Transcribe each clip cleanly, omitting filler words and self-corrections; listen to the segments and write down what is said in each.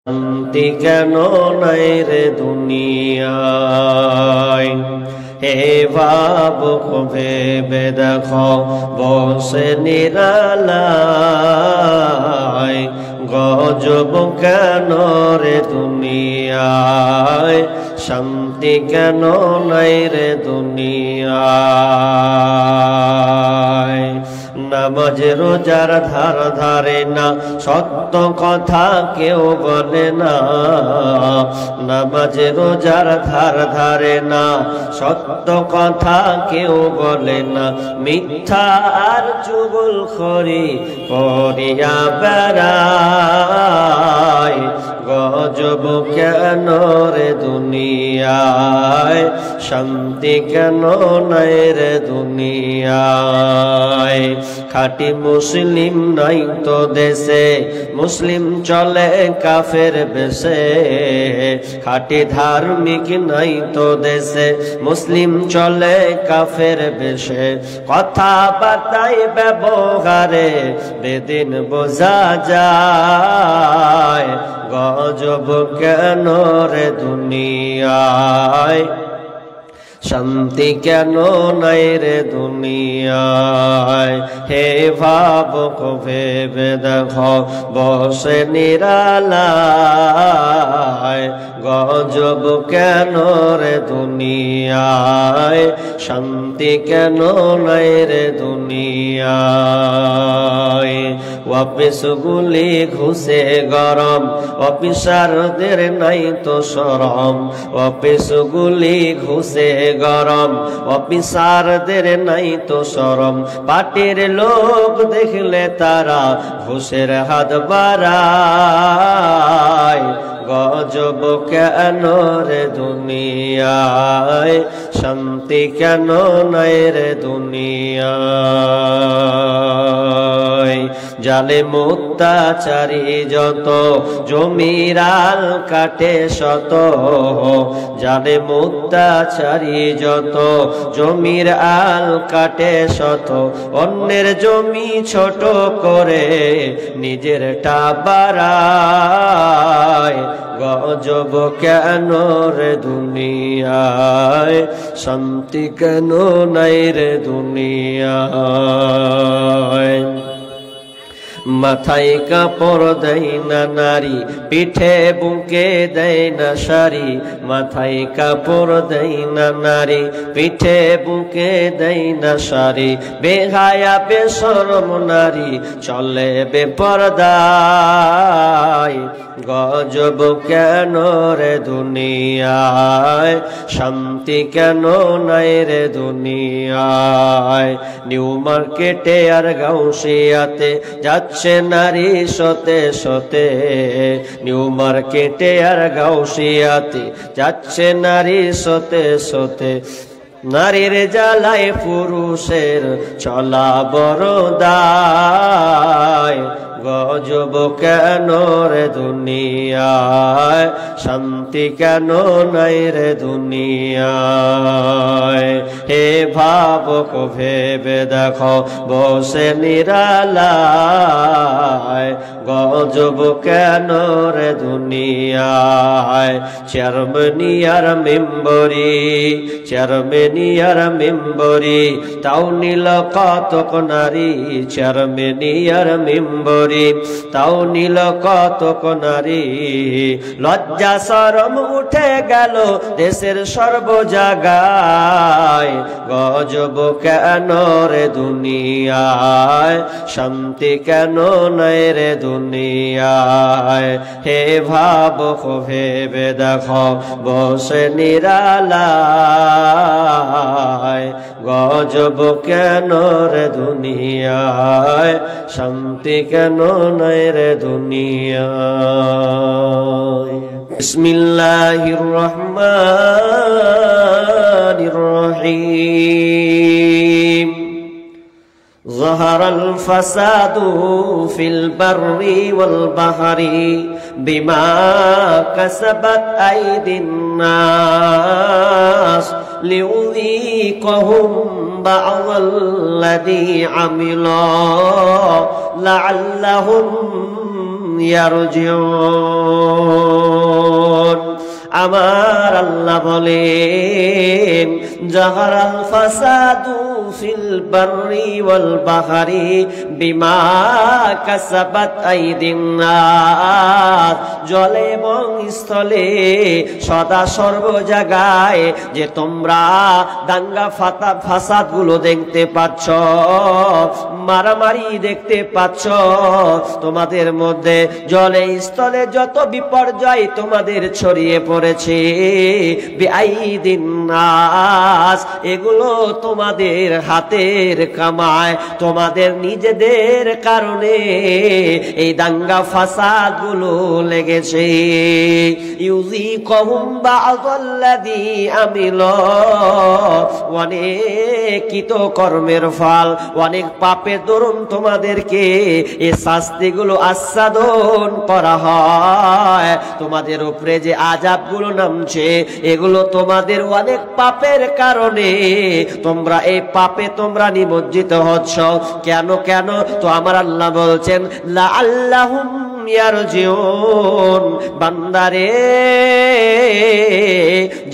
শান্তি কেন নাই রে দুনিয়ায়। হে ভাবুক ভেবে দেখো বসে নিরালায়, গজব কেন রে দুনিয়ায়, শান্তি কেন নাই রে দুনিয়ায়। নামাজ রোজার ধার ধারে না, সত্য কথা কেউ বলে না। নামাজ রোজার ধার ধারে না, সত্য কথা কেউ বলে না। মিথ্যা আর চুগলখড়ি করিয়া বেড়ায়, গজব কেন রে দুনিয়ায়, শান্তি কেন নাই রে দুনিয়ায়। খাঁটি মুসলিম নাই তো দেশে, মুসলিম চলে কাফের বেশে। খাঁটি ধার্মিক নাই তো দেশে, মুসলিম চলে কাফের বেশে। কথা বার্তায় ব্যবহারে বেদিন বোঝা যায়, গজব কেন রে দুনিয়ায়, শান্তি কেন নাই রে দুনিয়ায়। হে ভাবুক ভেবে দেখো বসে নিরালায়, গজব কেন রে দুনিয়ায়, শান্তি কেন নাই রে দুনিয়ায়। অফিসগুলি ঘুষে গরম, অফিসারদের নাই তো শরম। অফিসগুলি ঘুষে গরম, অফিসারদের নাই তো শরম। পার্টির লোক দেখলে তারা ঘুষের হাত বাড়ায়, গজব কেন রে দুনিয়ায়, শান্তি কেন নাই রে দুনিয়ায়। জালেম অত্যাচারী যত, জমির আল কাটে শত। জালেম অত্যাচারী যত, জমির আল কাটে শত। অন্যের জমি ছোট করে নিজেরটা বাড়ায়, গজব কেন রে দুনিয়ায়, শান্তি কেন নাই রে দুনিয়ায়। মাথায় কাপড় দেয় না নারী, পিঠে বুকে দেয় না শাড়ি। মাথায় কাপড় দেয় না নারী, পিঠে বুকে দেয় না শাড়ি। বেহায়া বেশরম নারী চলে বেপরদায়, গজব কেন রে দুনিয়ায়, শান্তি কেন নাই রে দুনিয়ায়। নিউ মার্কেটে আর গাউসিয়াতে যাচ্ছে নারী সতে সতে। নিউ মার্কেটে আর গাউসিয়াতে যাচ্ছে নারী সতে সতে। নারীর জ্বালায় পুরুষের চলা বড় দায়, গজব কেন রে দুনিয়ায়, শান্তি কেন নাই রে দুনিয়ায়। হে ভাবুক ভেবে দেখো বসে নিরালায়, গজব কেন রে দুনিয়ায়। চেয়ারম্যানি আর মেম্বরি, চেয়ারম্যানি আর মেম্বরি, তাও নিল কতক নারী। চেয়ারম্যানি আর মেম্বরি, তাও নিল কতক নারী। লজ্জা শরম উঠে গেল দেশের সর্ব জায়গায়, গজব কেন রে দুনিয়ায়, শান্তি কেন নাই রে দুনিয়ায়। হে ভাবুক ভেবে দেখো বসে নিরালায়, গজব কেন রে দুনিয়ায়, শান্তি কেন নাই রে দুনিয়ায়। বিসমিল্লাহির রহমানির রহিম। ظهر الفساد في البر والبحر بما كسبت أيدي الناس ليذيقهم بعض الذي عملوا لعلهم ইয়ারজিউন। আমার আল্লাহ বলেন জাহারাল ফাসাদু ফিল বাররি ওয়াল বাহরি বিমা কাসাবাত আইদিন নাস। জলে এবং স্থলে সদা সর্ব জায়গায় যে তোমরা দাঙ্গা ফাসাদ গুলো দেখতে পাচ্ছ, মারামারি দেখতে পাচ্ছ, তোমাদের মধ্যে জলে স্থলে যত বিপর্যয় তোমাদের ছড়িয়ে পড়েছে বিআইদিন নাস, এগুলো তোমাদের হাতের কামায়, তোমাদের নিজেদের কারণে এই দাঙ্গা ফাসাদ গুলো লেগেছে। ইউযিকুহুম বা'দাল্লাযী আমিলু, অনেক কৃত কর্মের ফল, অনেক পাপের দরুন তোমাদেরকে এই শাস্তিগুলো আস্বাদন করা হয়। তোমাদের উপরে যে আযাবগুলো নামছে এগুলো তোমাদের অনেক পাপের কারণে, তোমরা এই পাপে তোমরা নিমজ্জিত হচ্ছ। কেন কেন? তো আমার আল্লাহ বলছেন লাআল্লাহুম ইয়ারজিউন, বান্দারে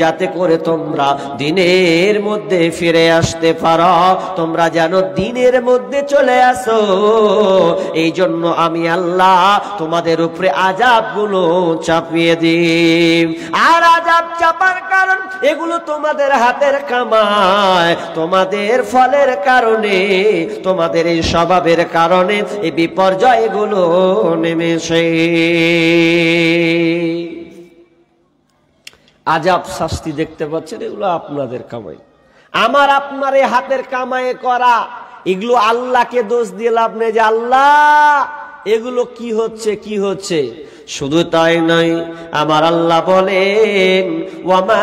যাতে করে তোমরা দিনের মধ্যে ফিরে আসতে পারো, তোমরা যেন দিনের মধ্যে চলে আসো, এই জন্য আমি আল্লাহ তোমাদের উপরে আযাবগুলো চাপিয়ে দিই। আর আযাব চাপার কারণ এগুলো তোমাদের হাতের কামায়, তোমাদের ফলের কারণে, তোমাদের এই স্বভাবের কারণে এই বিপর্যয়গুলো নেমেছে। আযাব শাস্তি দেখতে পাচ্ছেন, এগুলো আপনাদের কামাই, আমার আপনার এই হাতের কামাই করা। এগুলো আল্লাহকে দোষ দিয়ে লাভ নেই যে আল্লাহ এগুলো কি হচ্ছে কি হচ্ছে। শুধু তাই নয়, আমার আল্লাহ বলেন ওয়ামা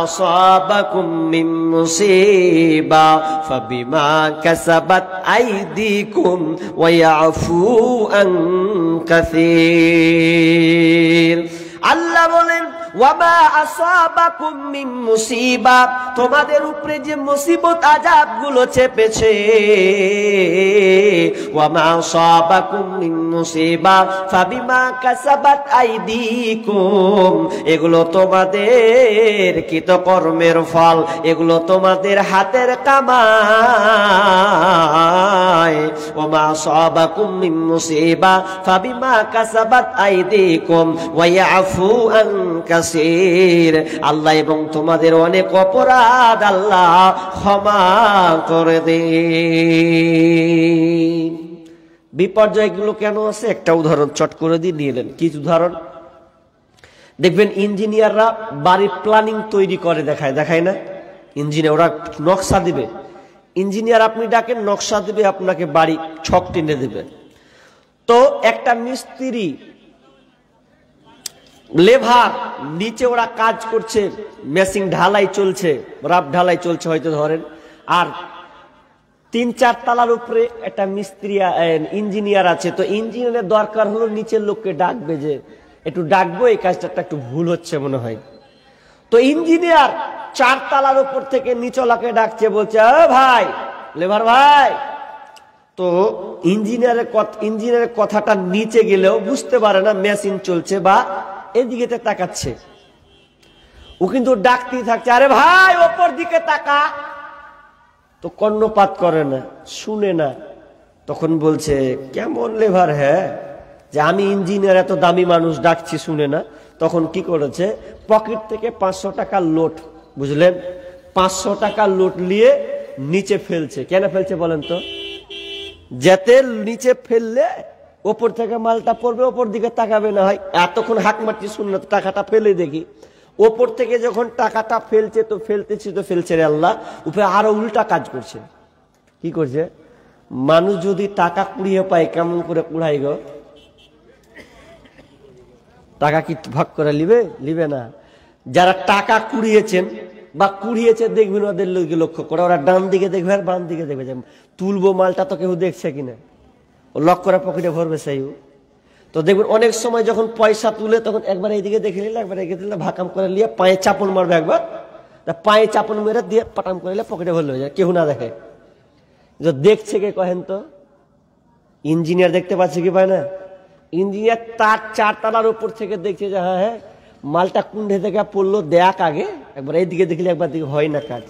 আসাবাকুম মিন মুসিবা ফাবিমা কাসাবাত আইদিকুম ওয়া ইয়াফু আন কাসীর। আল্লাহ বলেন ওয়ামা আসাবাকুম মিন মুসিবা, তোমাদের উপরে যে মুসিবত আযাব গুলো চেপেছে, ওয়ামা আসাবাকুম মিন মুসিবা ফাবিমা কাসাবাত আইদিকুম, এগুলো তোমাদের কৃতকর্মের ফল, এগুলো তোমাদের হাতের কামাই। ওয়ামা আসাবাকুম মিন মুসিবা ফাবিমা কাসাবাত আইদিকুম ওয়া ইয়াফু আন কাসীর। আল্লাহ এবং তোমাদের অনেক অপরাধ আল্লাহ ক্ষমা করে দেন। বিপর্যয়গুলো কেন আছে একটা উদাহরণ চট করে দিয়ে নিলেন। কি উদাহরণ? দেখবেন ইঞ্জিনিয়াররা বাড়ির প্ল্যানিং তৈরি করে দেখায় না, ইঞ্জিনিয়ার ওরা নকশা দিবে, ইঞ্জিনিয়ার আপনি ডাকেন নকশা দিবে, আপনাকে বাড়ি ছক টেনে দেবে। তো একটা মিস্ত্রি লেভার নিচে ওরা কাজ করছে, মেশিন ঢালাই চলছে, রাব ঢালাই চলছে হয়তো ধরেন, আর ৩-৪ তলার উপরে একটা মিস্ত্রি ইঞ্জিনিয়ার আছে। তো ইঞ্জিনিয়ারের দরকার হলো নিচের লোককে ডাকবে, যে একটু ডাকবো, এই কাজটা একটু ভুল হচ্ছে মনে হয়। তো ইঞ্জিনিয়ার ৪ তলার উপর থেকে নিচলাকে ডাকছে, বলছে ও ভাই, লেভার ভাই। তো ইঞ্জিনিয়ারের কথাটা নিচে গেলেও বুঝতে পারে না মেশিন চলছে বা এদিকে তাকাচ্ছে, ও কিন্তু ডাকতেই থাকছে, আরে ভাই ওপর দিকে তাকা। তো কর্ণপাত করে না, শুনে না। তখন বলছে কেমন লেভার, হ্যাঁ যে আমি ইঞ্জিনিয়ার, এত দামি মানুষ ডাকছি শুনে না। তখন কি করেছে, পকেট থেকে 500 টাকার নোট, বুঝলেন, 500 টাকার নোট নিয়ে নিচে ফেলছে। কেন ফেলছে বলেন তো? যাতে নিচে ফেললে ওপর থেকে মালটা পড়বে, ওপর দিকে তাকাবে না হয়। এতক্ষণ হাক মারছি শুনল, টাকাটা ফেলে দেখি। ওপর থেকে যখন টাকাটা ফেলছে, তো ফেলছে রে আল্লাহ, উপরে আরো উল্টা কাজ করছে। কি করছে? মানুষ যদি টাকা কুড়িয়ে পায় কেমন করে কুড়াই গো? টাকা কি ভাগ করে লিবে না। যারা টাকা কুড়িয়েছেন বা কুড়িয়েছে দেখবেন ওদের লক্ষ্য করে, ওরা ডান দিকে দেখবে আর বাম দিকে দেখবে, তুলবো মালটা তো কেউ দেখছে কিনা, ও লক করে পকেটে ভরবে সেই। তো দেখবেন অনেক সময় যখন পয়সা তুলে তখন একবার এইদিকে দেখে নিলে, একবার এদিকে দিলে, ভাকাম করে নিয়ে পায়ে চাপন মারবে, একবার পায়ে চাপন মেরে দিয়ে পাটাম করে নিলে পকেটে ভরলে হয়ে যায়, কেউ না দেখে। দেখছে কে কহেন তো? ইঞ্জিনিয়ার দেখতে পাচ্ছে কি পায় না? ইঞ্জিনিয়ার তার 4 তলার উপর থেকে দেখছে যে হ্যাঁ মালটা কুণ্ঠে থেকে পড়লো, দেখ আগে একবার এইদিকে দেখলে একবার দিকে হয় না কাজ।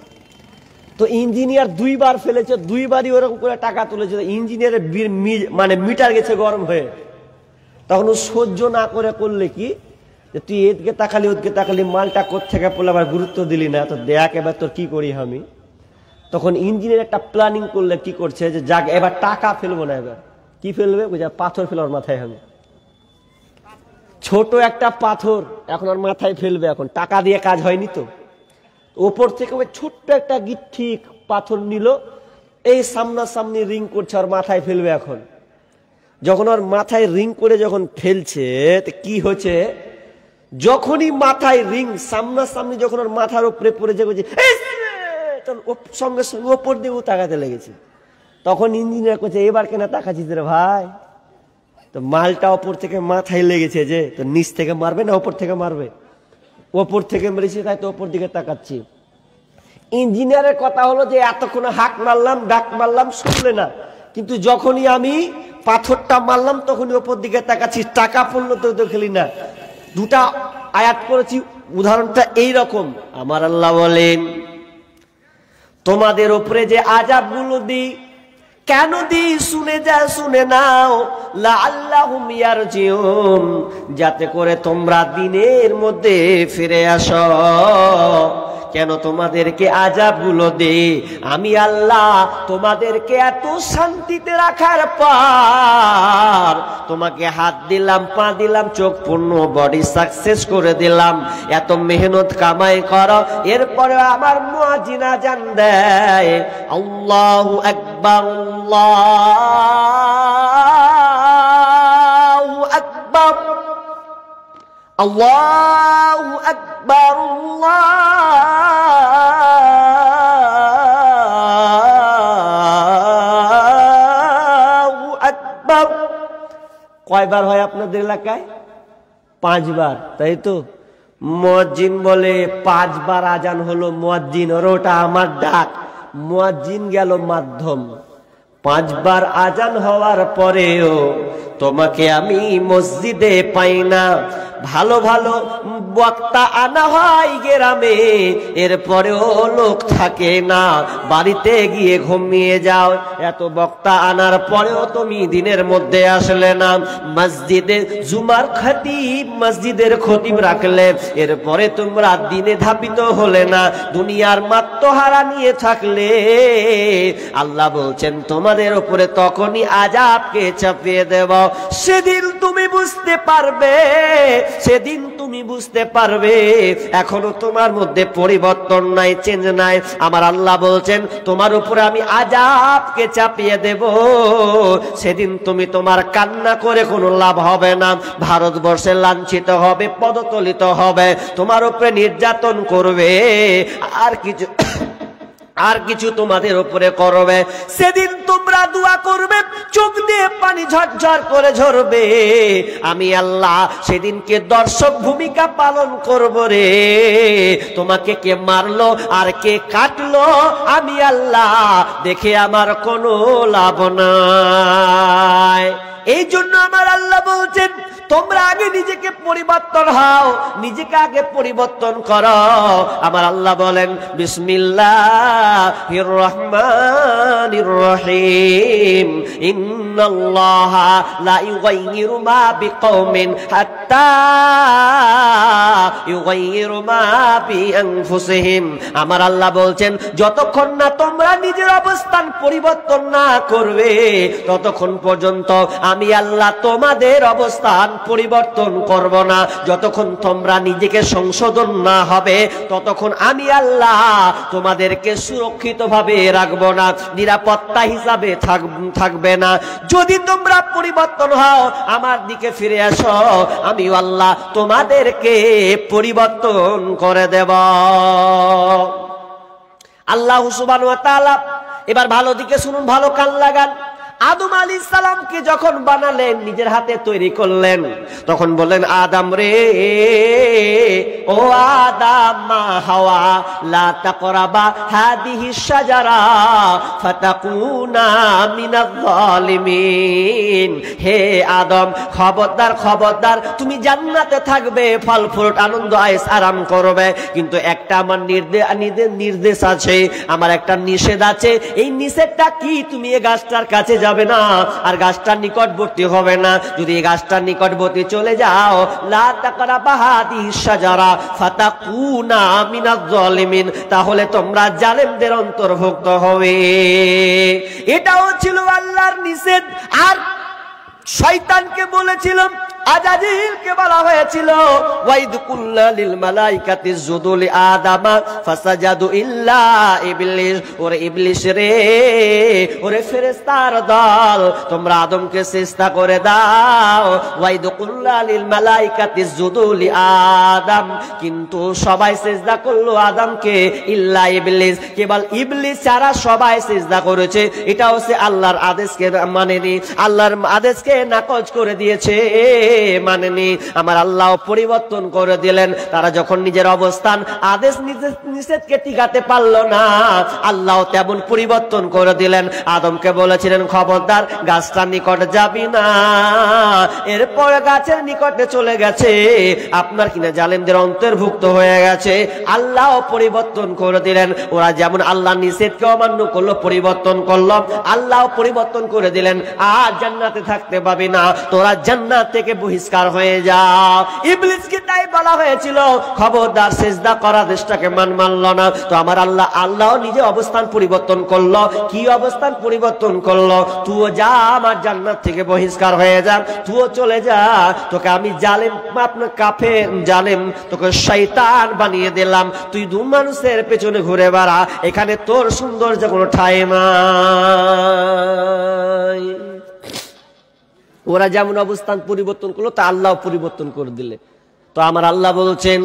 তো ইঞ্জিনিয়ার 2 বার ফেলেছে, 2 বারই ওরকম করে টাকা তুলেছে। ইঞ্জিনিয়ারের মানে মিটার গেছে গরম হয়ে। তখন ও সহ্য না করে করলে কি, যে তুই এদিকে তাকালি ওদিকে তাকালি, মালটা কোত্থেকে পড়লে আবার গুরুত্ব দিলি না, তো দেখ এবার তোর কি করি আমি। তখন ইঞ্জিনিয়ার একটা প্ল্যানিং করলে, কি করছে যে যাক এবার টাকা ফেলবো না, এবার কি ফেলবে, পাথর ফেলবার মাথায় আমি, ছোট একটা পাথর এখন আর মাথায় ফেলবে। এখন টাকা দিয়ে কাজ হয়নি তো, ওপর থেকে ওই ছোট্ট একটা গিট্টি পাথর নিল, এই সামনাসামনি রিং করছে, আর মাথায় ফেলবে। এখন যখন ওর মাথায় রিং করে যখন ফেলছে, কি হচ্ছে, যখনই মাথায় রিং সামনাসামনি যখন ওর মাথার উপরে পড়ে যাবে, সঙ্গে সঙ্গে ওপর দিয়েও তাকাতে লেগেছে। তখন ইঞ্জিনিয়ার করছে, এবার কেন তাকাচ্ছিস রে ভাই, তো মালটা ওপর থেকে মাথায় লেগেছে, যে তো নিচ থেকে মারবে না ওপর থেকে মারবে, ওপর থেকে মেরেছে, তাই তো ওপর দিকে তাকাচ্ছি। ইঞ্জিনিয়ারের কথা হলো যে এতক্ষণ হাক মারলাম ডাক মারলাম শুনলে না, কিন্তু যখনই আমি পাথরটা মারলাম তখনই ওপর দিকে তাকাচ্ছি, টাকা পড়লো তো দেখলি না। দুটা আয়াত করেছি, উদাহরণটা এইরকম। আমার আল্লাহ বলেন, তোমাদের উপরে যে আযাবগুলো দিই, কেন দিই শুনে নাও, লাআল্লাহুম ইয়ারজিউন, যাতে করে তোমরা দিনের মধ্যে ফিরে আসো। কেন তোমাদেরকে আযাবগুলো দে? আমি আল্লাহ তোমাদেরকে এত শান্তিতে রাখার পর তোমাকে হাত দিলাম, পা দিলাম, চোখ পূর্ণ বডি সাকসেস করে দিলাম, এত মেহনত কামাই করো, এরপরে আমার মুয়াজ্জিন আযান দেয়, আল্লাহু আকবার, আল্লাহু আকবার, আল্লাহু আকবার, আল্লাহু আকবার। কয়বার হয় আপনাদের এলাকায়? 5 বার, তাই তো? মুয়াজ্জিন বলে 5 বার আজান হলো, মুয়াজ্জিন, ওর ওটা আমার ডাক, মুয়াজ্জিন গেল মাধ্যম। 5 বার আজান হওয়ার পরেও তোমাকে আমি মসজিদে পাই না। ভালো ভালো বক্তা আনা হয় গ্রামে, এরপরেও লোক থাকে না, বাড়িতে গিয়ে ঘুমিয়ে যাও। এত বক্তা আনার পরেও তুমি দিনের মধ্যে আসলে না। মসজিদে জুমার খতিব, মসজিদের খতিব রাখলে, এরপরে তোমরা দিনে ধাবিত হলে না, দুনিয়ার মাত্তহারা নিয়ে থাকলে, আল্লাহ বলছেন তোমাদের উপরে তখনই আযাবকে চাপিয়ে দেব। সেদিন তুমি বুঝতে পারবে, সেদিন তুমি বুঝতে পারবে এখনো তোমার মধ্যে পরিবর্তন নাই, চেঞ্জ নাই। আমার আল্লাহ বলছেন তোমার উপরে আমি আযাবকে চাপিয়ে দেব। সেদিন তুমি তোমার কান্না করে কোনো লাভ হবে না। ভারতবর্ষে লাঞ্ছিত হবে, পদতলিত হবে, তোমার উপরে নির্যাতন করবে, আর কিছু তোমাদের উপরে করবে। সেদিন তোমরা দোয়া করবে, চোখ দিয়ে পানি ঝরঝর করে ঝরবে। আমি আল্লাহ সেদিনকে দর্শক ভূমিকা পালন করব রে। তোমাকে কে মারলো আর কে কাটলো, আমি আল্লাহ দেখে আমার কোনো লাভ নাই। এই জন্য আমার আল্লাহ বলছেন তোমরা আগে নিজেকে পরিবর্তন হও, নিজেকে আগে পরিবর্তন করো। আমার আল্লাহ বলেন বিসমিল্লাহির রহমানির রহিম, ইন্নাল্লাহা লা ইউগাইয়িরু মা বিকওমিন হাত্তা ইউগাইয়িরু মা বিআনফুসিহিম। আমার আল্লাহ বলছেন যতক্ষণ না তোমরা নিজের অবস্থান পরিবর্তন না করবে, ততক্ষণ পর্যন্ত আমি আল্লাহ তোমাদের অবস্থান পরিবর্তন করব না। যতক্ষণ তোমরা নিজেকে সংশোধন না হবে, ততক্ষণ আমি আল্লাহ তোমাদেরকে সুরক্ষিতভাবে রাখব না, নিরাপত্তা হিসাবে থাকবে না। যদি তোমরা পরিবর্তন হও, আমার দিকে ফিরে আসো, আমি আল্লাহ তোমাদেরকে পরিবর্তন করে দেব। আল্লাহ সুবহানাহু ওয়া তাআলা, এবার ভালো দিকে শুনুন, ভালো কান লাগান। আদম আলাইহিস সালামকে যখন বানালেন, নিজের হাতে তৈরি করলেন, তখন বললেন আদম রে, ও আদম মা হাওয়া লা তাকরাবা হাদিহি শাজারা ফাতাকুনা মিনাজ জালিমিন। হে আদম, খবরদার খবরদার, তুমি জান্নাতে থাকবে, ফল ফ্রুট আনন্দ আয়েশ আরাম করবে, কিন্তু একটা আমার নির্দেশ আছে, আমার একটা নিষেধ আছে। এই নিষেধটা কি? তুমি এই গাছটার কাছে যাবে না, আর গাছটার নিকটবর্তী হবে না। যদি এই গাছটার নিকটবর্তী চলে যাও, লা তাকরাবা হাদিহি শাজারা ফাতাকুনা মিনাজ জালিমিন, তাহলে তোমরা জালেমদের অন্তর্ভুক্ত হবে। এটাও ছিল আল্লাহর নিষেধ। আর শয়তানকে বলেছিলাম, আজাজিলকে বলা হয়েছিল ওয়াইদ কুল্লা লিল মালাইকাতি ইসজুদু লি আদামা ফাসাজাদু ইল্লা ইবলিস। ওরে ইবলিস রে, ওরে ফেরেশতার দল, তোমরা আদমকে সিজদা করে দাও। ওয়াইদ কুল্লা লিল মালাইকাতি ইসজুদু লি আদম, কিন্তু সবাই সিজদা করলো আদমকে, ইল্লা ইবলিস, কেবল ইবলিস ছাড়া সবাই সিজদা করেছে। এটা হচ্ছে আল্লাহর আদেশকে মানেনি, আল্লাহর আদেশকে নাকচ করে দিয়েছে, মানেনি। আমার আল্লাহ পরিবর্তন করে দিলেন। তারা যখন নিজের অবস্থান আদেশ নিষেধকে টিকাতে পারলো না, আল্লাহ তেমন পরিবর্তন করে দিলেন। আদমকে বলেছিলেন খবরদার গাছটার নিকট যাবি না, এরপর গাছের নিকটে চলে গেছে, আপনার কিনা জালেমদের অন্তর্ভুক্ত হয়ে গেছে। আল্লাহ পরিবর্তন করে দিলেন। ওরা যেমন আল্লাহ নিষেধকে অমান্য করলো, পরিবর্তন করলো, আল্লাহ পরিবর্তন করে দিলেন। আর জান্নাতে থাকতে পাবি না, তোরা জান্নাত থেকে বহিষ্কার হয়ে যাও। ইবলিসকে তাই বলা হয়েছিল খবরদার সিজদা করার আদেশটাকে মানল না। তো আমার আল্লাহ নিজে অবস্থান পরিবর্তন করলো। কি অবস্থান পরিবর্তন করলো? তুইও যা, আমার জান্নাত থেকে বহিষ্কার হয়ে যা, তুইও চলে যা, তোকে আমি জালেম, আপনার কাফের জালেম, তোকে শয়তান বানিয়ে দিলাম, তুই দু মানুষের পেছনে ঘুরে বেড়া, এখানে তোর সৌন্দর্য কোনো ঠাঁই নাই। ওরা যেমন অবস্থান পরিবর্তন করলো, তা আল্লাহ পরিবর্তন করে দিলে। তো আমার আল্লাহ বলছেন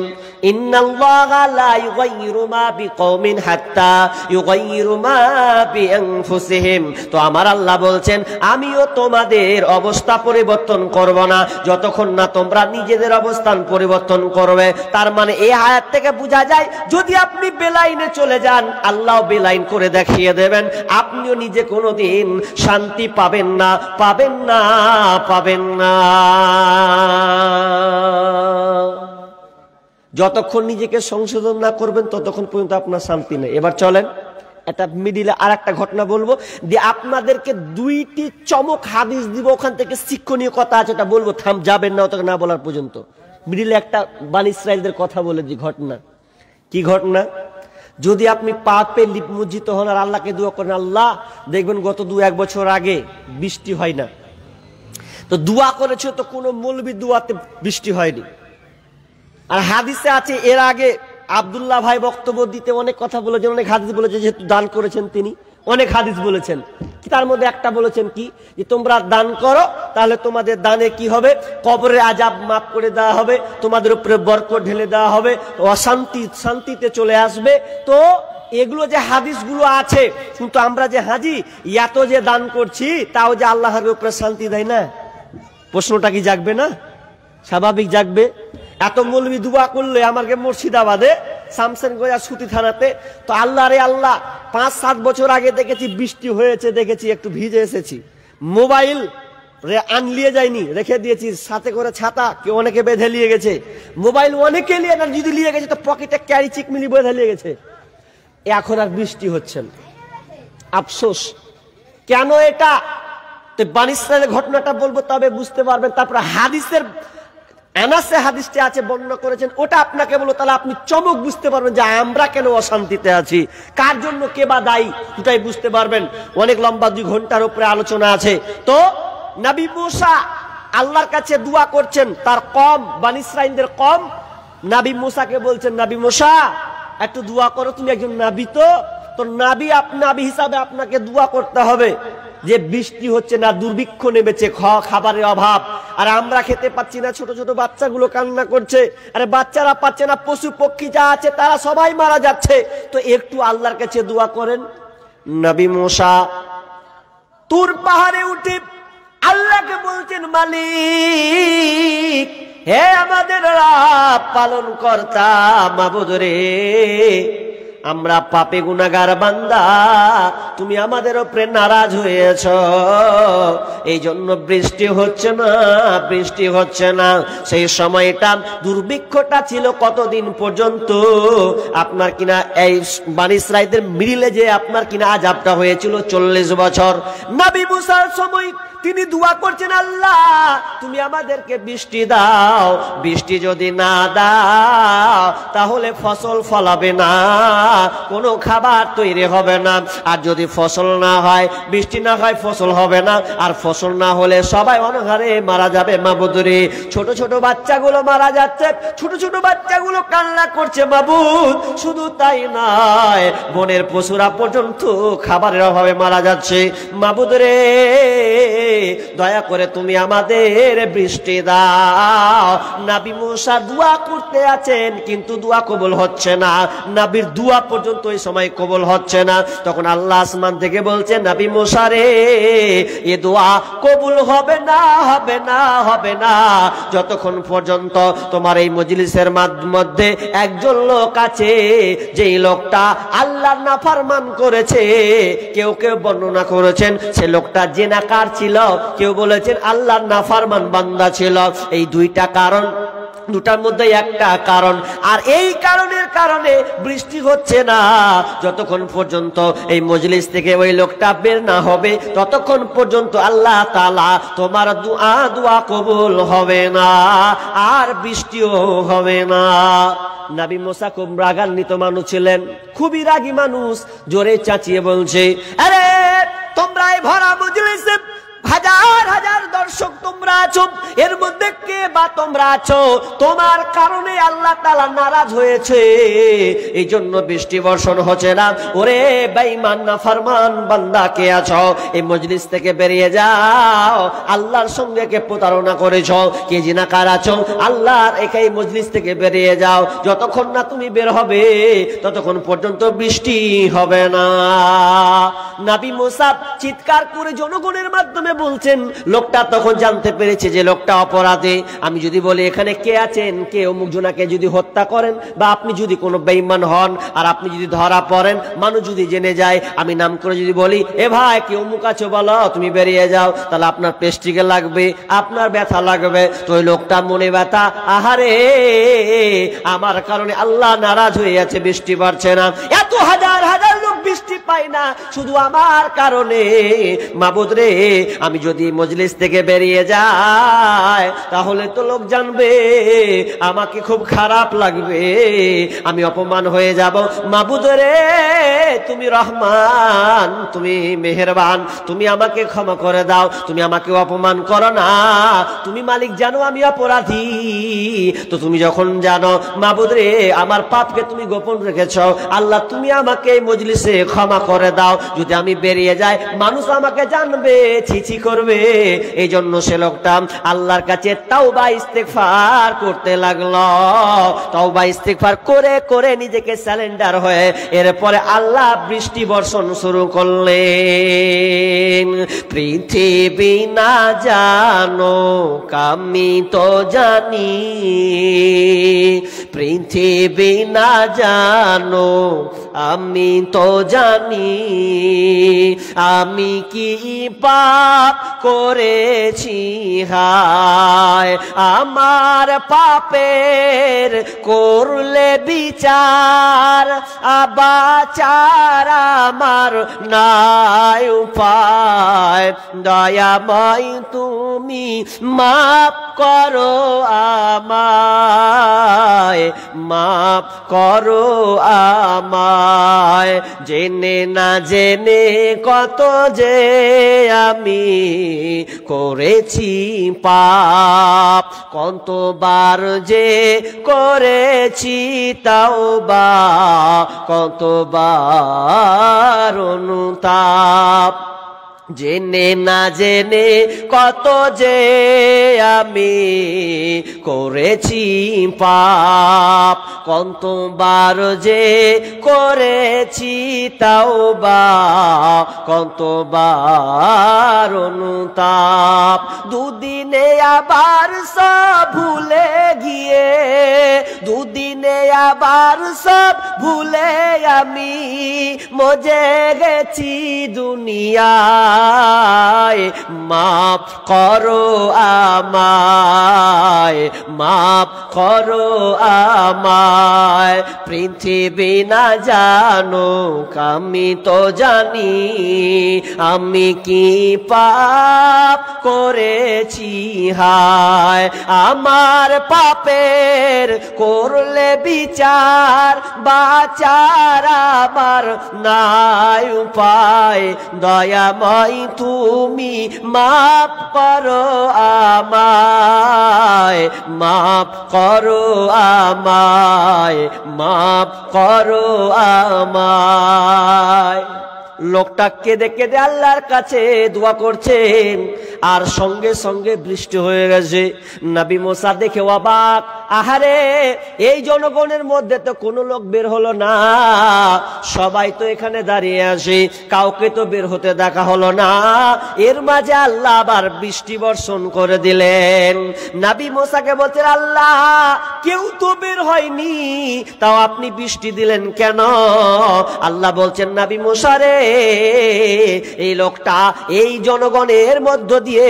ইন্নাল্লাহা লা ইউগাইয়িরু মা বিকওমিন হাত্তা ইউগাইয়িরু মা বিআনফুসিহিম। তো আমার আল্লাহ বলছেন আমিও তোমাদের অবস্থা পরিবর্তন করব না যতক্ষণ না তোমরা নিজেদের অবস্থান পরিবর্তন করবে। তার মানে এই আয়াত থেকে বোঝা যায় যদি আপনি বেলাইনে চলে যান, আল্লাহ বেলাইন করে দেখিয়ে দেবেন, আপনিও নিজে কোনোদিন শান্তি পাবেন না, পাবেন না, পাবেন না। যতক্ষণ নিজেকে সংশোধন না করবেন ততক্ষণ পর্যন্ত আপনার শান্তি নেই। এবার চলেন একটা মিডিলে আর একটা ঘটনা বলবো, দিয়ে আপনাদেরকে দুইটি চমক হাদিস দিব, ওখান থেকে শিক্ষণীয় কথা আছে, ওটা বলবো, থাম যাবেন না ওটাকে না বলার পর্যন্ত। মিডিলে একটা বানি ইসরাইলদের কথা বলে দিই ঘটনা। কি ঘটনা? যদি আপনি পাপে লিপ্ত হন আর আল্লাহকে দোয়া করেন, আল্লাহ দেখবেন গত 2-1 বছর আগে বৃষ্টি হয় না, তো দোয়া করেছে তো কোনো মৌলবী দোয়াতে বৃষ্টি হয়নি। আর হাদিসে আছে এর আগে আব্দুল্লাহ ভাই বক্তব্য দিতে অনেক কথা বলেছেন, অনেক হাদিস বলেছে, যেহেতু দান করেছেন তিনি অনেক হাদিস বলেছেন। তার মধ্যে একটা বলেছেন কি, যে তোমরা দান করো তাহলে তোমাদের দানে কি হবে, কবরের আযাব মাফ করে দেওয়া হবে, তোমাদের উপরে বরকত ঢেলে দেওয়া হবে, শান্তিতে চলে আসবে। তো এগুলো যে হাদিসগুলো আছে, কিন্তু আমরা যে হাজি এত যে দান করছি তাও যে আল্লাহর উপরে শান্তি দেয় না, প্রশ্নটা কি জাগবে না? স্বাভাবিক জাগবে। এত মৌলবী দুয়া করলে আমাকে মুর্শিদাবাদে শামসেনগঞ্জ সুতি থানাতে, তো আল্লাহ রে আল্লাহ 5-7 বছর আগে দেখেছি বৃষ্টি হয়েছে, দেখেছি একটু ভিজে এসেছি, মোবাইল আনলিয়ে যায়নি, রেখে দিয়েছি, সাথে করে ছাতা কেউ অনেকে বেঁধে নিয়ে গেছে, মোবাইল অনেকে নিয়ে না, যদি নিয়ে গেছে তো পকেটে ক্যারি চিকমিলি বেঁধে নিয়ে গেছে। এখন আর বৃষ্টি হচ্ছে না, আফসোস। কেন এটা? তো বানি ইসরাইলের ঘটনাটা বলবো, তবে বুঝতে পারবেন। তারপরে হাদিসের আনাসে হাদিসটি আছে বর্ণনা করেছেন, ওটা আপনাকে বলবো, তাহলে আপনি চমক বুঝতে পারবেন যে আমরা কেন অশান্তিতে আছি, কার জন্য কে বা দায়ী, দুটাই বুঝতে পারবেন। অনেক লম্বা 2 ঘন্টার উপরে আলোচনা আছে। তো নবী মুসা আল্লাহর কাছে দোয়া করছেন, তার কম বানি ইসরাইলদের কম নবী মুসাকে বলছেন, নবী মুসা একটু দোয়া করো, তুমি একজন নবী, তো নবী হিসাবে আপনাকে দোয়া করতে হবে যে বৃষ্টি হচ্ছে না, দুর্ভিক্ষ নেমেছে, খাবারের অভাব, আর আমরা খেতে পাচ্ছি না, ছোট ছোট বাচ্চাগুলো কান্না করছে, আরে বাচ্চারা পাচ্ছে না, পশু পক্ষী যা আছে তারা সবাই মারা যাচ্ছে, তো একটু আল্লাহর কাছে দোয়া করেন। নবী মুসা তুর পাহাড়ে উঠে আল্লাহকে বলছেন, মালিক, হে আমাদের রব, পালন কর্তা, মাবুদ রে, আমরা পাপী গুনাহগার বান্দা, তুমি আমাদের উপরে নারাজ হয়েছ, এই জন্য বৃষ্টি হচ্ছে না, বৃষ্টি হচ্ছে না। সেই সময়টা দুর্ভিক্ষটা ছিল কতদিন পর্যন্ত? আপনার কিনা এই বনী ইসরাঈলের মিডিলে যে আপনার কিনা আযাবটা হয়েছিল 40 বছর। নবী মুসার সময় তিনি দোয়া করছেন, আল্লাহ তুমি আমাদেরকে বৃষ্টি দাও, বৃষ্টি যদি না দাও তাহলে ফসল ফলাবে না, কোনো খাবার তৈরি হবে না, আর যদি ফসল না হয়, বৃষ্টি না হয়, ফসল হবে না, আর ফসল না হলে সবাই অনাহারে মারা যাবে। মাবুদ রে, ছোট ছোট বাচ্চাগুলো মারা যাচ্ছে, ছোট ছোট বাচ্চাগুলো কান্না করছে মাবুদ। শুধু তাই নয়, বনের পশুরা পর্যন্ত খাবারের অভাবে মারা যাচ্ছে। মাবুদ রে, দয়া করে তুমি আমাদের বৃষ্টি দাও। নবী মুসা দোয়া করতে আছেন, কিন্তু দোয়া কবুল হচ্ছে না, নবীর দোয়া পর্যন্ত এই সময় কবুল হচ্ছে না। তখন আল্লাহ আসমান থেকে বলছেন, নবী মুসা রে, এ দোয়া কবুল হবে না, হবে না, হবে না, যতক্ষণ পর্যন্ত তোমার এই মজলিসের মধ্যে একজন লোক আছে, যেই লোকটা আল্লাহর নাফরমান করেছে। কেউ কেউ বর্ণনা করেছেন সে লোকটা জিনাকার ছিল, কেউ বলেছেন আল্লাহর নাফরমান বান্দা ছিল। এই দুইটা কারণ, দুটার মধ্যে একটা কারণ, আর এই কারণের কারণে বৃষ্টি হচ্ছে না। যতক্ষণ পর্যন্ত এই মজলিস থেকে ওই লোকটা বের না হবে, ততক্ষণ পর্যন্ত আল্লাহ তাআলা তোমার দোয়া কবুল হবে না, আর বৃষ্টিও হবে না। নবী মুসা খুব রাগান্বিত মানুষ ছিলেন, খুবই রাগী মানুষ। জোরে চাচিয়ে বলছে, আরে তোমরা এই ভরা মজলিসে হাজার হাজার দর্শক তোমরা আছো, এর মধ্যে কে বা তোমরা আছো, তোমার কারণে আল্লাহ তাআলা নারাজ হয়েছে, এই জন্য বৃষ্টি বর্ষণ হচ্ছে না। ওরে বেঈমান নাফরমান বান্দা কে আছো, এই মজলিস থেকে বেরিয়ে যাও। আল্লাহর সঙ্গে কে প্রতারণা করেছো, কে জিনাকার আছো, আল্লাহর একাই মজলিস থেকে বেরিয়ে যাও। যতক্ষণ না তুমি বের হবে, ততক্ষণ পর্যন্ত বৃষ্টি হবে না। নবী মুসা চিৎকার করে জনগণের মাধ্যমে বলছেন। লোকটা তখন জানতে পেরেছে যে লোকটা অপরাধী। আমি যদি বলি এখানে কে আছেন, কে অমুক জনাকে যদি হত্যা করেন, বা আপনি যদি কোনো বেঈমান হন আর আপনি যদি ধরা পড়েন, মানুষ যদি জেনে যায়, আমি নাম করে যদি বলি, এ ভাই কে অমুক আছো বলো, তুমি বেরিয়ে যাও, তাহলে আপনার পেস্টিকে লাগবে, আপনার ব্যথা লাগবে। তো ওই লোকটা মনে ব্যথা, আহারে আমার কারণে আল্লাহ নারাজ হয়ে আছে, বৃষ্টি পড়ছে না, এত হাজার হাজার লোক বৃষ্টি পায় না, শুধু আমার কারণে। মাবুদ রে, আমি যদি মজলিস থেকে বেরিয়ে যাই, তাহলে তো লোক জানবে, আমাকে খুব খারাপ লাগবে, আমি অপমান হয়ে যাব। মাবুদ রে, তুমি রহমান, তুমি মেহেরবান, তুমি আমাকে ক্ষমা করে দাও, তুমি আমাকে অপমান করো না। তুমি মালিক জানো আমি অপরাধী, তো তুমি যখন জানো মাবুদ রে আমার পাপকে তুমি গোপন রেখেছ, আল্লাহ তুমি আমাকে এই মজলিসে ক্ষমা করে দাও। যদি আমি বেরিয়ে যাই, মানুষ আমাকে জানবে, ছিছি করবে। এই জন্য সে লোকটা আল্লাহর কাছে তাওবা ইস্তেগফার করতে লাগলো। তাওবা ইস্তেগফার করে করে নিজেকে স্যালেন্ডার হয়ে এরপরে আল্লাহ বৃষ্টি বর্ষণ শুরু করলেন। পৃথিবী না জানো আমি তো জানি, পৃথিবী না জানো আমি তো জানি, আমি কি পাপ করেছি হায়, আমার পাপের করলে বিচার, বাঁচার আমার নাই উপায়, দয়াময় তুমি মাফ করো আমায়, মাফ করো আমায়, জেনে না জেনে কত যে আমি করেছি পাপ, কতবার যে করেছি তাওবা, কতবার অনুতাপ। জেনে না জেনে কত যে আমি করেছি পাপ, কতবার যে করেছি তাওবা, কতবার অনুতাপ। দুদিনে আবার সব ভুলে গিয়ে, দুদিনে আবার সব ভুলে আমি মজে গেছি দুনিয়ায়। মাফ করো আমায়, মাফ করো আমায়। পৃথিবী না জানুক আমি তো জানি আমি কি পাপ করেছি। হায় আমার পাপের করলে বিচার, বাঁচার আমার নাই উপায়। দয়াময় তুমি মাফ করো আমায়, মাফ করো আমায়, মাফ করো আমায়। লোকটা কেঁদে কেঁদে আল্লাহর কাছে দোয়া করছেন, আর সঙ্গে সঙ্গে বৃষ্টি হয়ে গেছে। নবী মুসা দেখে অবাক, আহারে এই জনগণের মধ্যে তো কোনো লোক বের হলো না, সবাই তো এখানে দাঁড়িয়ে আছে, কাউকে তো বের হতে দেখা হলো না। এর মাঝে আল্লাহ আবার বৃষ্টি বর্ষণ করে দিলেন। নবী মুসাকে বলছেন, আল্লাহ কেউ তো বের হয়নি, তাও আপনি বৃষ্টি দিলেন কেন? আল্লাহ বলছেন, নবী মুসা রে, এই লোকটা এই জনগণের মধ্য দিয়ে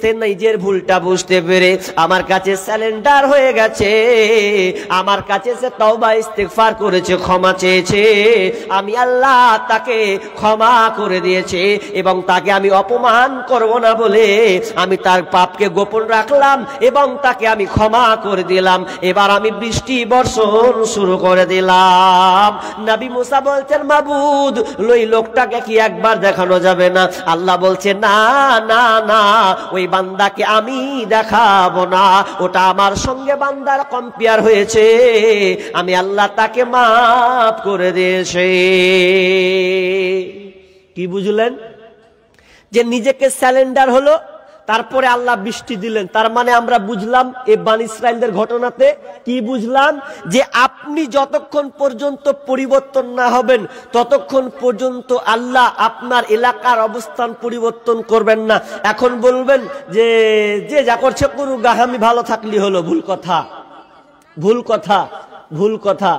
সে নিজের ভুলটা বুঝতে পেরে আমার কাছে স্যালেন্ডার হয়ে গেছে, আমার কাছে সে তওবা ইস্তেগফার করেছে, ক্ষমা চেয়েছে। আমি আল্লাহ তাকে ক্ষমা করে দিয়েছে এবং তাকে আমি অপমান করব না বলে আমি তার পাপকে গোপন রাখলাম এবং তাকে আমি ক্ষমা করে দিলাম। এবার আমি বৃষ্টি বর্ষণ শুরু করে দিলাম। নবী মুসা বলছেন, মাবুদ ওই লোকটাকে কি একবার দেখানো যাবে না? আল্লাহ বলছে, না না না, ওই বান্দাকে আমি দেখাবো না, ওটা আমার সঙ্গে বান্দার কম্পেয়ার হয়েছে, আমি আল্লাহ তাকে মাফ করে দিয়েছে। কি বুঝলেন? যে নিজেকে স্যালেন্ডার হলো, তারপরে আল্লাহ বৃষ্টি দিলেন। তার মানে আমরা বুঝলাম এই বনী ইসরাইলদের ঘটনাতে কি বুঝলাম? যে আপনি যতক্ষণ পর্যন্ত পরিবর্তন না হবেন ততক্ষণ পর্যন্ত আল্লাহ আপনার এলাকার অবস্থান পরিবর্তন করবেন না। এখন বলবেন যে যে যা করছে করুক, আমি ভালো থাকলি হলো। ভুল কথা, ভুল কথা, ভুল কথা।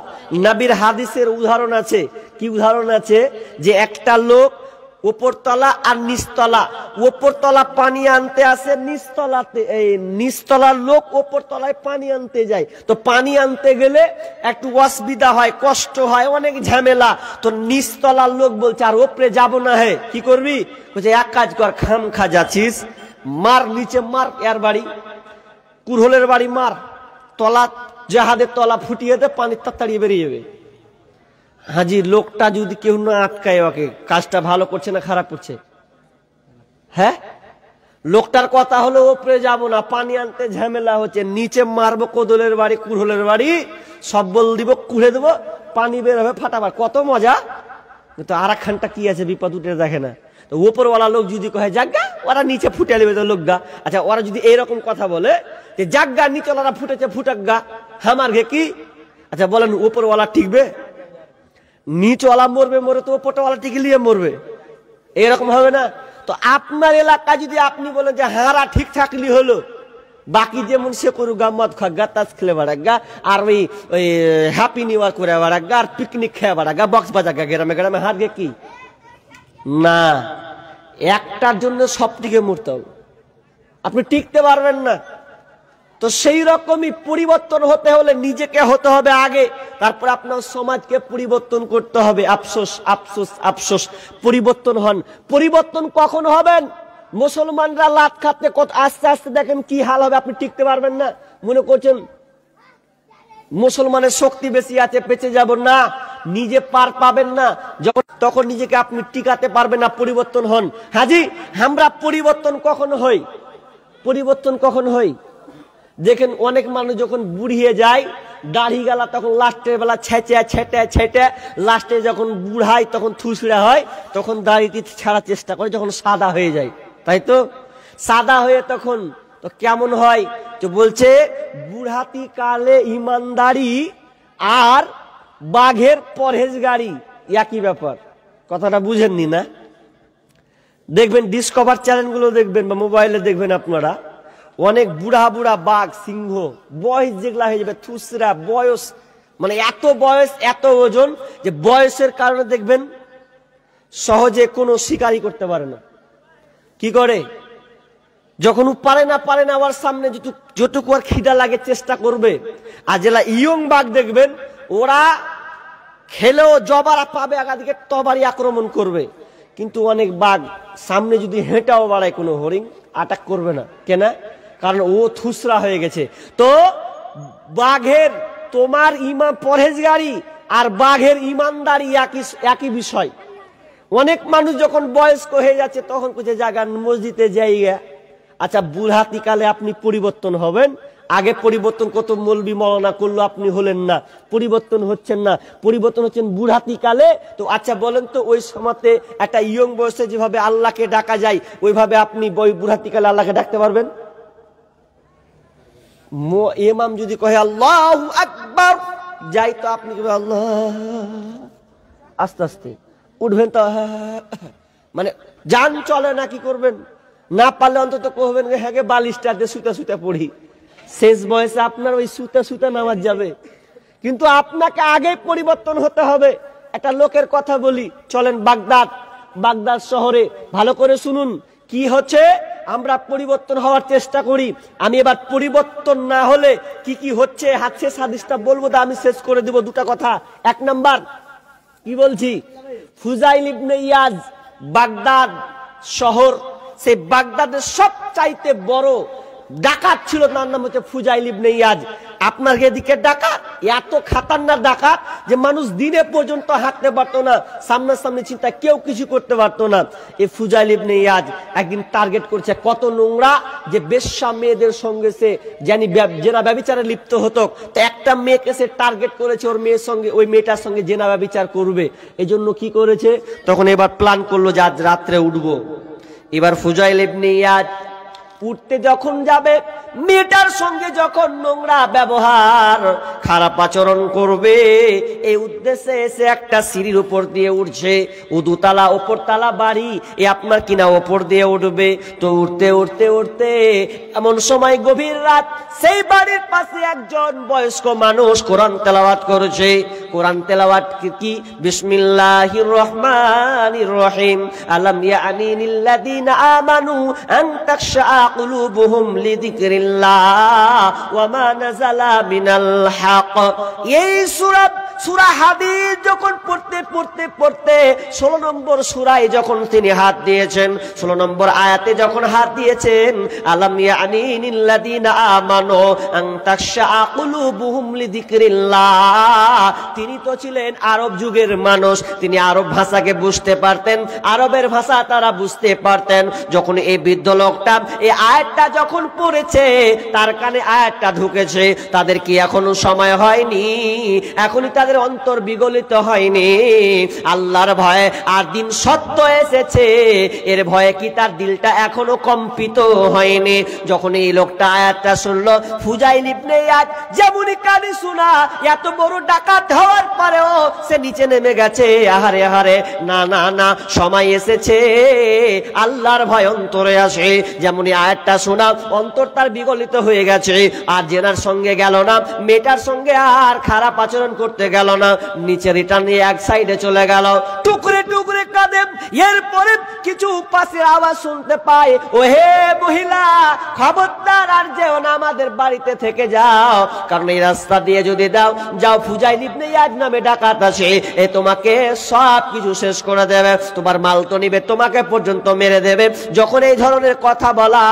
নবীর হাদিসের উদাহরণ আছে। কি উদাহরণ আছে? যে একটা লোক উপরতলা আর নিচতলা, উপরতলা পানি আনতে আসে নিচতলাতে, এই নিচতলার লোক উপরতলায় পানি আনতে যায়। তো পানি আনতে গেলে একটু অসুবিধা হয়, কষ্ট হয়, অনেক ঝামেলা। তো নিচতলার লোক বলছে, আর ওপরে যাব না, হে কি করবি? বলছে, এক কাজ কর, খাম খা যাচ্ছিস, মার নিচে মার, এর বাড়ি কুরহলের বাড়ি মার, তলা জাহাজের তলা ফুটিয়ে দে, পানির তাড়াতাড়ি বেরিয়ে যাবে। হাজি লোকটা যদি কেউ না আটকায়, ওকে কাজটা ভালো করছে না খারাপ করছে? হ্যাঁ, লোকটার কথা হলো ওপরে যাব না, পানি আনতে ঝামেলা হচ্ছে, নিচে মারবো, কোদলের বাড়ি কুরহলের বাড়ি সব বল দিব, কুড়ে দেবো, পানি বের হবে ফাটাবার, কত মজা। কিন্তু আর একখানটা কি আছে, বিপদ উঠে দেখে না। তো উপরওয়ালা লোক যদি কহে জাগা, ওরা নিচে ফুটে নেবে, তো লোক গা। আচ্ছা, ওরা যদি এইরকম কথা বলে যে জাগা নিচওয়ালারা ফুটেছে ফুটাক গা, আমার ঘে কি? আচ্ছা বলেন, উপরওয়ালা ঠিকবে? নিচওয়ালা মরবে, মরে তো ওপরওয়ালা টিকে নিয়ে মরবে, এরকম হবে না? তো আপনার এলাকা যদি আপনি বলেন যে হারা ঠিক থাকলি হলো, বাকি যেমন সে করুক গা, মদ খা গা, তাস খেলে বেড়াক গা, আর ওই হ্যাপি নিউ ইয়ার করে বেড়াক গা, আর পিকনিক খেয়ে বেড়াক গা, বক্স বাজা গা, গ্রামে গ্রামে হার গে কি না? একটার জন্য সবটিকে মরতে হবে, আপনি টিকতে পারবেন না। তো সেই রকমই পরিবর্তন হতে হলে নিজেকে হতে হবে আগে, তারপর আপনার সমাজকে পরিবর্তন করতে হবে। আফসোস আফসোস আফসোস, পরিবর্তন হন। পরিবর্তন কখন হবেন? মুসলমানরা লাত খাতে কত আস্তে আস্তে দেখেন কি হাল হবে, আপনি টিকতে পারবেন না। মনে করছেন মুসলমানের শক্তি বেশি আছে, বেঁচে যাব না, নিজে পার পাবেন না, যখন তখন নিজেকে আপনি টিকাতে পারবেন না। পরিবর্তন হন। হাজি, আমরা পরিবর্তন কখন হই? পরিবর্তন কখন হই? দেখেন অনেক মানুষ যখন বুড়িয়ে যায় দাড়ি গালা তখন লাস্টের বেলা ছেঁচে ছেটে ছেটে লাস্টে যখন বুড়ায় তখন থুসড়া হয়, তখন দাড়িটি ছাড়ার চেষ্টা করে, যখন সাদা হয়ে যায়, তাই তো? সাদা হয়ে তখন তো কেমন হয়? তো বলছে বুড়াতি কালে ইমানদারি আর বাঘের পরহেজগারি একই ব্যাপার। কথাটা বুঝেননি না? দেখবেন ডিসকভার চ্যানেলগুলো দেখবেন বা মোবাইলে দেখবেন আপনারা, অনেক বুড়া বুড়া বাঘ সিংহ বয়স যেগুলা হয়ে যাবে থুসরা বয়স, মানে এত বয়স এত ওজন যে বয়সের কারণে দেখবেন সহজে কোনো শিকারই করতে পারে না। কি করে? যখন পারে না ওর সামনে যতটুকু আর খিদা লাগে চেষ্টা করবে। আর যেটা ইয়ং বাঘ দেখবেন ওরা খেলেও জবারা পাবে একাদিকে তবারই আক্রমণ করবে, কিন্তু অনেক বাঘ সামনে যদি হেঁটাও বাড়ায় কোনো হরিণ আটাক করবে না। কেন? কারণ ও থুসরা হয়ে গেছে। তো বাঘের তোমার ইমান পরহেজগারি আর বাঘের ইমানদারি একই বিষয়। অনেক মানুষ যখন বয়স্ক হয়ে যাচ্ছে তখন কিছু জায়গা মসজিদে যাইয়া, আচ্ছা বুড়াতি কালে আপনি পরিবর্তন হবেন। আগে পরিবর্তন কত মৌলবি মওলানা করলো, আপনি হলেন না, পরিবর্তন হচ্ছেন না, পরিবর্তন হচ্ছেন বুড়াতি কালে। তো আচ্ছা বলেন তো ওই সময়তে একটা ইয়ং বয়সে যেভাবে আল্লাহকে ডাকা যায় ওইভাবে আপনি বুড়াতি কালে আল্লাহকে ডাকতে পারবেন? ইমাম যদি কহে আল্লাহু আকবার যাই তো আপনি আল্লাহ আস্তে আস্তে উঠবেন, তো মানে জান চলে না, কি করবেন? না পারলে অন্তত কহবেন হ্যাঁ বালিশটাতে সুতা সুতা পড়ি। শেষ বয়সে আপনার ওই সুতা সুতা নামাজ যাবে, কিন্তু আপনাকে আগে পরিবর্তন হতে হবে। একটা লোকের কথা বলি, চলেন বাগদাদ শহরে, ভালো করে শুনুন কি হচ্ছে। আমরা পরিবর্তন হওয়ার চেষ্টা করি। আমি এবার পরিবর্তন না হলে কি কি হচ্ছে হাদিস হাদিসটা বলবো, তা আমি শেষ করে দেব দুটা কথা। এক নাম্বার কি বলছি, ফুজাইল ইবনে ইয়াজ বাগদাদ শহর, সেই বাগদাদের সবচাইতে বড় ডাকাত ছিল, তার নাম হচ্ছে ফুজাইল ইবনে ইয়াজ। আপনার এদিকে ডাকাত এত খাতারনাক ডাকাত যে মানুষ দিনে পর্যন্ত হাঁটতে পারতো না, সামনাসামনি চিন্তা কেউ কিছু করতে পারতো না। এই ফুজাইল ইবনে ইয়াজ একদিন টার্গেট করছে কত নোংরা যে বেশ্যা মেয়েদের সঙ্গে সে জেনা ব্যভিচারে লিপ্ত হতো। তো একটা মেয়েকে সে টার্গেট করেছে, ওর মেয়ের সঙ্গে ওই মেয়েটার সঙ্গে জেনা ব্যভিচার করবে। এই জন্য কি করেছে, তখন এবার প্ল্যান করলো যে আজ রাত্রে উঠবো। এবার ফুজাইল ইবনে ইয়াজ উঠতে যখন যাবে, মেয়েটার সঙ্গে যখন নোংরা ব্যবহার খারাপ আচরণ করবে এই উদ্দেশ্যে এসে একটা সিঁড়ির উপর দিয়ে উঠছে। দুতলা ওপর তালা বাড়ি, এ আপনার কিনা ওপর দিয়ে উঠবে। তো উঠতে উঠতে উঠতে এমন সময় গভীর রাত, সেই বাড়ির পাশে একজন বয়স্ক মানুষ কোরআন তেলাওয়াত করেছে। কোরআন তেলাওয়াত কি? বিসমিল্লাহির রহমানির রহিম, আলাম ইয়ানি লিল্লাযিনা আমানু আন তাখশা কুলুবুহুম লিযিকরিল্লাহ ওয়া মা নাযালা মিনাল হক। এই সূরা হাদিস যখন পড়তে 16 নম্বর সূরায় যখন তিনি হাত দিয়েছেন, 16 নম্বর আয়াতে যখন হাত দিয়েছেন, আলাম ইয়ানি লিল্লাযিনা আমানু আন তাখশা কুলুবুহুম লিযিকরিল্লাহ। তিনি তো ছিলেন আরব যুগের মানুষ, তিনি আরব ভাষাকে বুঝতে পারতেন, আরবের ভাষা তারা বুঝতে পারতেন। যখন এই বৃদ্ধ লোকটা এই আয়াতটা যখন পড়েছে, তার কানে আয়াতটা ঢুকেছে, তাদের কি এখনো সময় হয়নি? এখনই তাদের অন্তর বিগলিত হয়নি? আল্লাহর ভয়ে আর দিন সত্য এসেছে, এর ভয়ে কি তার দিলটা এখনো কম্পিত হয়নি? যখন এই লোকটা আয়াতটা শুনলো, ফুজাইল ইবনে ইয়াজ যেমনই কানে শোনা, এত বড় ডাকাত হওয়ার পরেও সে নিচে নেমে গেছে। আহারে আহারে, না না না, সময় এসেছে আল্লাহর ভয় অন্তরে আসে। যেমনই আয়াতটা শোনা, অন্তর তার বিগলিত হয়ে গেছে। আর জেনার সঙ্গে গেল না, মেয়েটার সঙ্গে আর খারাপ আচরণ করতে গেল না, নিচে রিটার্ন নিয়ে এক সাইডে চলে গেল, টুকরে টুকরে কাঁদে। এরপরে কিছু পাশে আওয়াজ শুনতে পায়, ও হে মহিলা, খবরদার আর যেও না, আমাদের বাড়িতে থেকে যাও, কারণ এই রাস্তা দিয়ে যদি যাও ফুজাইল ইবনে ইয়াজ নামে ডাকাত আছে, এ তোমাকে সব কিছু শেষ করে দেবে, তোমার মাল তো নিবে, তোমাকে পর্যন্ত মেরে দেবে। যখন এই ধরনের কথা বলা,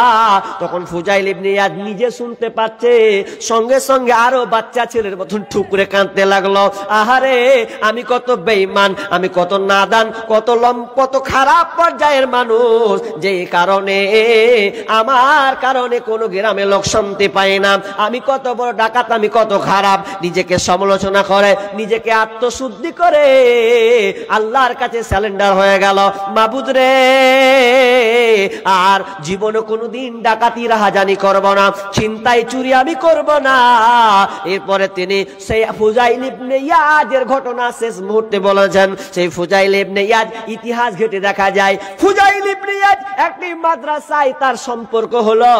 তখন ফুজাইল ইবনে ইয়াজ নিজে শুনতে পাচ্ছে, সঙ্গে সঙ্গে আরো বাচ্চা ছেলের মতন ঠুকরে কাঁদতে লাগলো, আহারে আমি কত বেঈমান, আমি কত নাদান, কত খারাপ পর্যায়ের মানুষ, যে কারণে আমার কারণে কোনো গ্রামে লোক শান্তি পায় না, আমি কত বড় ডাকাত, আমি কত খারাপ। নিজেকে সমালোচনা করে, নিজেকে আত্মশুদ্ধি করে আল্লাহর কাছে স্যালেন্ডার হয়ে গেল, মাবুদ রে আর জীবনে কোনোদিন ডাকাতি রাহাজানি করব না, ছিনতাই চুরি আমি করব না। এরপরে তিনি সেই ফুজাইল ইবনে ইয়াজের ঘটনা শেষ মুহূর্তে বলেছেন। সেই ফুজাইল ইবনে ইয়াজ ইতিহাস ঘেটে দেখা যায় ফুজাইল ইবনে ইয়াজ একটি মাদ্রাসায় তার সম্পর্ক হলো।